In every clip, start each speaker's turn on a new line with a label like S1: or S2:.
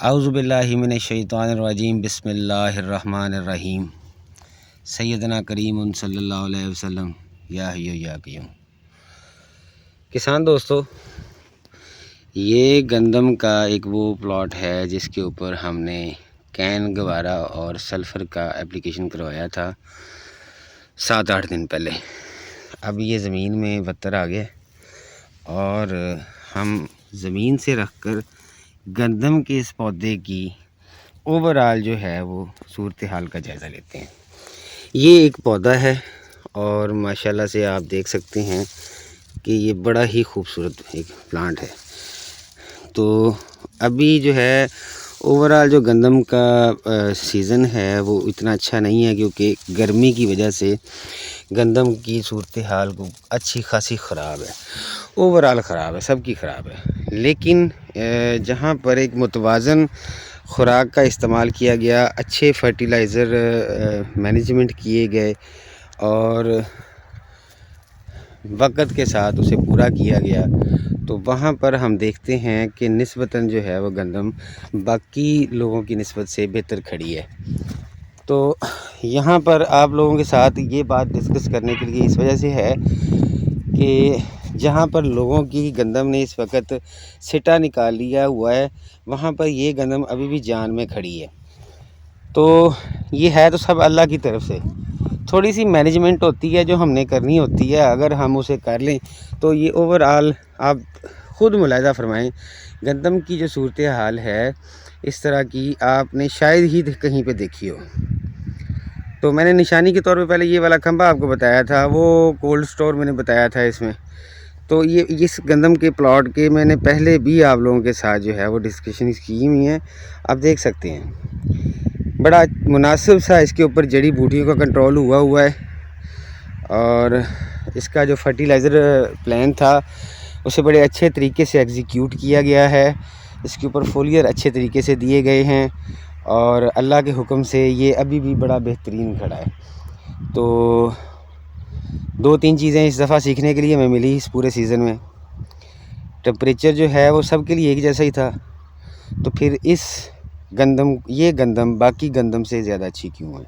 S1: اعوذ باللہ من الشیطان الرجیم بسم اللہ الرحمن الرحیم سیدنا کریم صلی اللہ علیہ وسلم یا حی یا قیوم۔ کسان دوستو، یہ گندم کا ایک وہ پلاٹ ہے جس کے اوپر ہم نے کین گوارا اور سلفر کا اپلیکیشن کروایا تھا 7-8 دن پہلے۔ اب یہ زمین میں وتر آ گیا اور ہم زمین سے رکھ کر گندم کے اس پودے کی اوورآل جو ہے وہ صورتحال کا جائزہ لیتے ہیں۔ یہ ایک پودا ہے اور ماشاءاللہ سے آپ دیکھ سکتے ہیں کہ یہ بڑا ہی خوبصورت ایک پلانٹ ہے۔ تو ابھی جو ہے اوورآل جو گندم کا سیزن ہے وہ اتنا اچھا نہیں ہے، کیونکہ گرمی کی وجہ سے گندم کی صورتحال کو اچھی خاصی خراب ہے، اوورآل خراب ہے، سب کی خراب ہے۔ لیکن جہاں پر ایک متوازن خوراک کا استعمال کیا گیا، اچھے فرٹیلائزر مینجمنٹ کیے گئے اور وقت کے ساتھ اسے پورا کیا گیا، تو وہاں پر ہم دیکھتے ہیں کہ نسبتاً جو ہے وہ گندم باقی لوگوں کی نسبت سے بہتر کھڑی ہے۔ تو یہاں پر آپ لوگوں کے ساتھ یہ بات ڈسکس کرنے کے لیے اس وجہ سے ہے کہ جہاں پر لوگوں کی گندم نے اس وقت سٹا نکال لیا ہوا ہے، وہاں پر یہ گندم ابھی بھی جان میں کھڑی ہے۔ تو یہ ہے تو سب اللہ کی طرف سے، تھوڑی سی مینجمنٹ ہوتی ہے جو ہم نے کرنی ہوتی ہے، اگر ہم اسے کر لیں تو یہ اوورآل آپ خود ملاحظہ فرمائیں، گندم کی جو صورتحال ہے اس طرح کی آپ نے شاید ہی کہیں پہ دیکھی ہو۔ تو میں نے نشانی کے طور پہ پہلے یہ والا کھمبا آپ کو بتایا تھا، وہ کولڈ سٹور میں نے بتایا تھا اس میں۔ تو یہ اس گندم کے پلاٹ کے میں نے پہلے بھی آپ لوگوں کے ساتھ جو ہے وہ ڈسکشن کی ہوئی ہیں، آپ دیکھ سکتے ہیں۔ بڑا مناسب سا اس کے اوپر جڑی بوٹیوں کا کنٹرول ہوا ہے، اور اس کا جو فرٹیلائزر پلان تھا اسے بڑے اچھے طریقے سے ایگزیکیوٹ کیا گیا ہے۔ اس کے اوپر فولیئر اچھے طریقے سے دیے گئے ہیں اور اللہ کے حکم سے یہ ابھی بھی بڑا بہترین کھڑا ہے۔ تو 2-3 چیزیں اس دفعہ سیکھنے کے لیے ہمیں ملی اس پورے سیزن میں۔ ٹمپریچر جو ہے وہ سب کے لیے ایک جیسا ہی تھا، تو پھر یہ گندم باقی گندم سے زیادہ اچھی کیوں ہے؟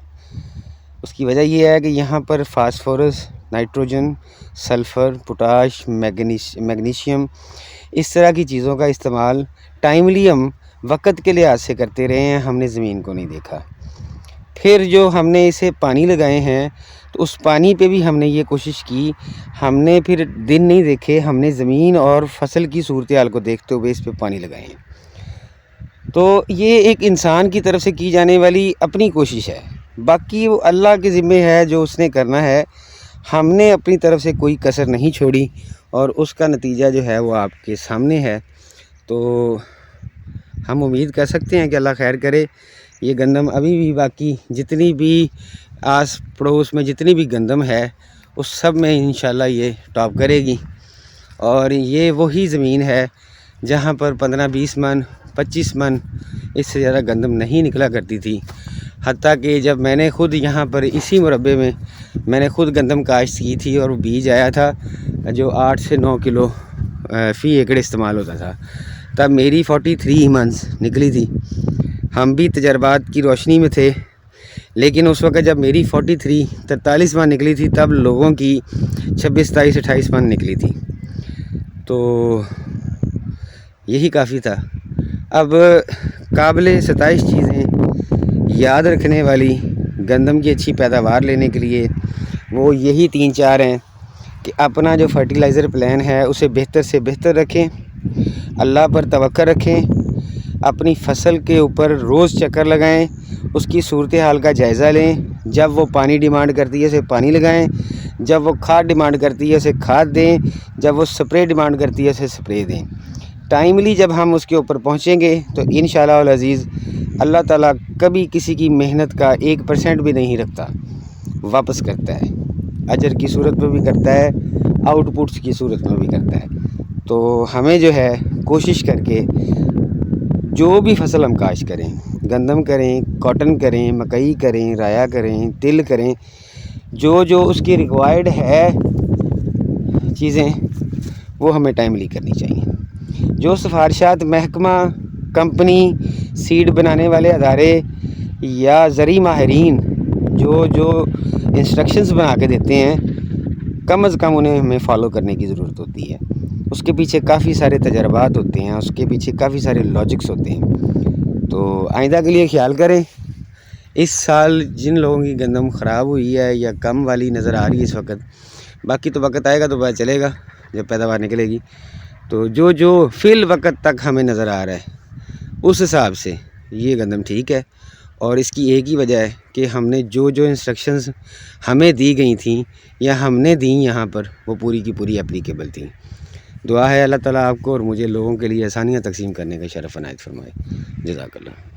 S1: اس کی وجہ یہ ہے کہ یہاں پر phosphorus, nitrogen, sulphur, potash, magnesium, اس طرح کی چیزوں کا استعمال ٹائملی ہم وقت کے لحاظ سے کرتے رہے ہیں، ہم نے زمین کو نہیں دیکھا۔ پھر جو ہم نے اسے پانی لگائے ہیں تو اس پانی پہ بھی ہم نے یہ کوشش کی، ہم نے پھر دن نہیں دیکھے، ہم نے زمین اور فصل کی صورتحال کو دیکھتے ہوئے اس پہ پانی لگائے ہیں۔ تو یہ ایک انسان کی طرف سے کی جانے والی اپنی کوشش ہے، باقی وہ اللہ کے ذمہ ہے جو اس نے کرنا ہے۔ ہم نے اپنی طرف سے کوئی کسر نہیں چھوڑی اور اس کا نتیجہ جو ہے وہ آپ کے سامنے ہے۔ تو ہم امید کر سکتے ہیں کہ اللہ خیر کرے، یہ گندم ابھی بھی باقی جتنی بھی آس پڑوس میں جتنی بھی گندم ہے اس سب میں انشاءاللہ یہ ٹاپ کرے گی۔ اور یہ وہی زمین ہے جہاں پر 15-20 من 25 من اس سے زیادہ گندم نہیں نکلا کرتی تھی، حتیٰ کہ جب میں نے خود یہاں پر اسی مربع میں میں نے خود گندم کاشت کی تھی اور بیج آیا تھا جو 8 سے 9 کلو فی ایکڑ استعمال ہوتا تھا، تب میری 43 منز نکلی تھی۔ ہم بھی تجربات کی روشنی میں تھے، لیکن اس وقت جب میری 43 من نکلی تھی تب لوگوں کی 26, 27, 28 من نکلی تھی۔ تو یہی کافی تھا۔ اب قابل ستائش چیزیں یاد رکھنے والی گندم کی اچھی پیداوار لینے کے لیے وہ یہی 3-4 ہیں کہ اپنا جو فرٹیلائزر پلان ہے اسے بہتر سے بہتر رکھیں، اللہ پر توکل رکھیں، اپنی فصل کے اوپر روز چکر لگائیں، اس کی صورتحال کا جائزہ لیں، جب وہ پانی ڈیمانڈ کرتی ہے اسے پانی لگائیں، جب وہ کھاد ڈیمانڈ کرتی ہے اسے کھاد دیں، جب وہ سپرے ڈیمانڈ کرتی ہے اسے سپرے دیں۔ ٹائملی جب ہم اس کے اوپر پہنچیں گے تو انشاءاللہ العزیز اللہ تعالیٰ کبھی کسی کی محنت کا 1% بھی نہیں رکھتا، واپس کرتا ہے، اجر کی صورت میں بھی کرتا ہے، آؤٹ پٹس کی صورت میں بھی کرتا ہے۔ تو ہمیں جو ہے کوشش کر کے جو بھی فصل ہم کاشت کریں، گندم کریں، کاٹن کریں، مکئی کریں، رایا کریں، تل کریں، جو اس کی ریکوائرڈ ہے چیزیں وہ ہمیں ٹائملی کرنی چاہیے۔ جو سفارشات محکمہ، کمپنی سیڈ بنانے والے ادارے یا زرعی ماہرین جو انسٹرکشنز بنا کے دیتے ہیں، کم از کم انہیں ہمیں فالو کرنے کی ضرورت ہوتی ہے. اس کے پیچھے کافی سارے تجربات ہوتے ہیں، اس کے پیچھے کافی سارے لاجکس ہوتے ہیں. تو آئندہ کے لیے خیال کریں. اس سال جن لوگوں کی گندم خراب ہوئی ہے یا کم والی نظر آ رہی ہے اس وقت، باقی تو وقت آئے گا تو پتہ چلے گا جب پیداوار نکلے گی. تو جو فی الوقت تک ہمیں نظر آ رہا ہے اس حساب سے یہ گندم ٹھیک ہے. اور اس کی ایک ہی وجہ ہے کہ ہم نے جو انسٹرکشنز ہمیں دی گئی تھیں یا ہم نے دیں یہاں پر، وہ پوری کی پوری اپلیکیبل تھیں. دعا ہے اللہ تعالیٰ آپ کو اور مجھے لوگوں کے لیے آسانیاں تقسیم کرنے کا شرف عنایت فرمائے. جزاک اللہ.